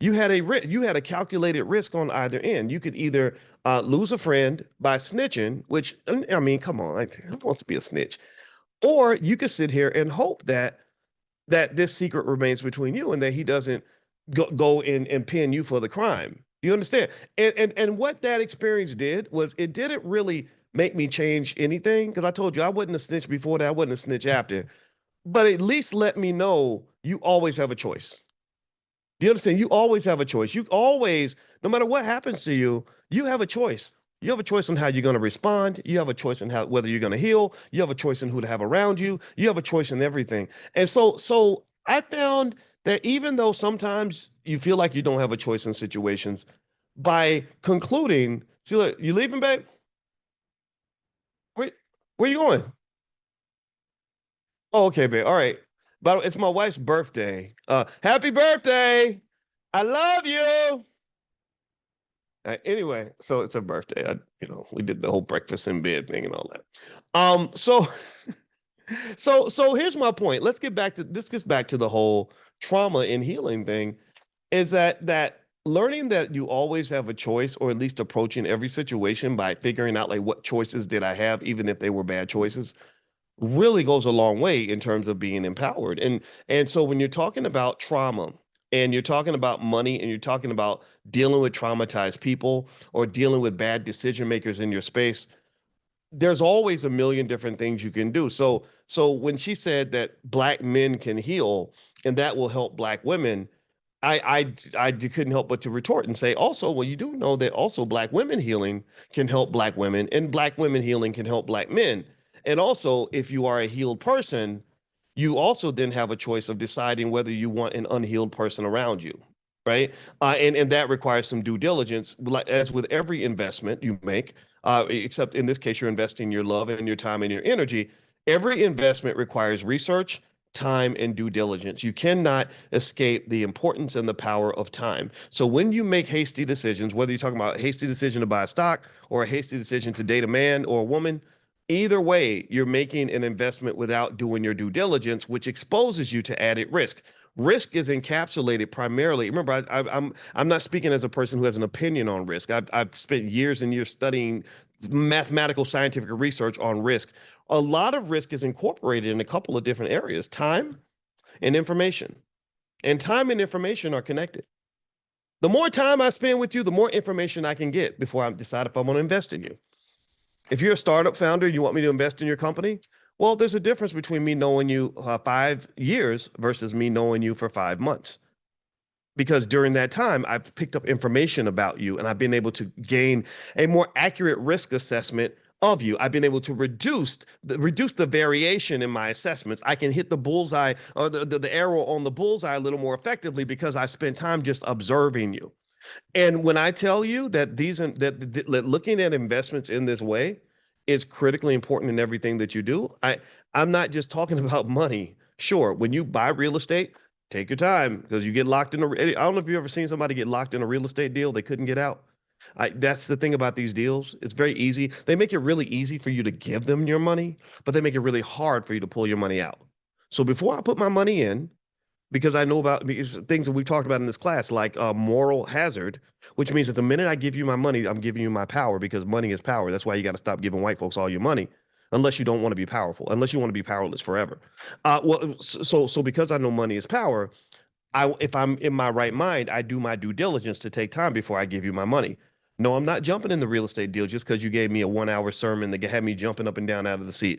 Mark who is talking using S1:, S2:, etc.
S1: you had a calculated risk on either end. You could either lose a friend by snitching, which I mean, come on, like, who wants to be a snitch? Or you could sit here and hope that this secret remains between you and that he doesn't go and pin you for the crime. You understand? And what that experience did was it didn't really make me change anything because I told you I wasn't a snitch before that, I wasn't a snitch after, but at least let me know you always have a choice. Do you understand? You always have a choice. You always, no matter what happens to you, you have a choice. You have a choice on how you're going to respond. You have a choice in how whether you're going to heal. You have a choice in who to have around you. You have a choice in everything. And so I found that even though sometimes you feel like you don't have a choice in situations, by concluding, see, look, you leaving, babe? Where where you going? Oh, okay, babe. All right. But it's my wife's birthday. Happy birthday! I love you. Anyway, so it's a birthday. We did the whole breakfast in bed thing and all that. So so here's my point. This gets back to the whole trauma and healing thing. Is that learning that you always have a choice, or at least approaching every situation by figuring out like what choices did I have, even if they were bad choices, really goes a long way in terms of being empowered. And so when you're talking about trauma and you're talking about money and you're talking about dealing with traumatized people or dealing with bad decision makers in your space, there's always a million different things you can do. So when she said that black men can heal and that will help black women, I couldn't help but to retort and say also, well, you do know that also black women healing can help black women, and black women healing can help black men. And also, if you are a healed person, you also then have a choice of deciding whether you want an unhealed person around you, right? And that requires some due diligence, as with every investment you make, except in this case, you're investing your love and your time and your energy. Every investment requires research, time, and due diligence. You cannot escape the importance and the power of time. So when you make hasty decisions, whether you're talking about a hasty decision to buy a stock or a hasty decision to date a man or a woman, either way, you're making an investment without doing your due diligence, which exposes you to added risk. Risk is encapsulated primarily. Remember, I'm not speaking as a person who has an opinion on risk. I've spent years and years studying mathematical scientific research on risk. A lot of risk is incorporated in a couple of different areas: time and information. And time and information are connected. The more time I spend with you, the more information I can get before I decide if I want to invest in you. If you're a startup founder and you want me to invest in your company, well, there's a difference between me knowing you 5 years versus me knowing you for 5 months. Because during that time, I've picked up information about you and I've been able to gain a more accurate risk assessment of you. I've been able to reduce the variation in my assessments. I can hit the bullseye or the arrow on the bullseye a little more effectively because I spent time just observing you. And when I tell you that that looking at investments in this way is critically important in everything that you do, I'm not just talking about money. Sure, when you buy real estate, take your time because you get locked in I don't know if you've ever seen somebody get locked in a real estate deal they couldn't get out. That's the thing about these deals. It's very easy. They make it really easy for you to give them your money, but they make it really hard for you to pull your money out. So before I put my money in, because I know about things that we've talked about in this class, like moral hazard, which means that the minute I give you my money, I'm giving you my power because money is power. That's why you got to stop giving white folks all your money, unless you don't want to be powerful, unless you want to be powerless forever. So because I know money is power, if I'm in my right mind, I do my due diligence to take time before I give you my money. No, I'm not jumping in the real estate deal just because you gave me a 1 hour sermon that had me jumping up and down out of the seat.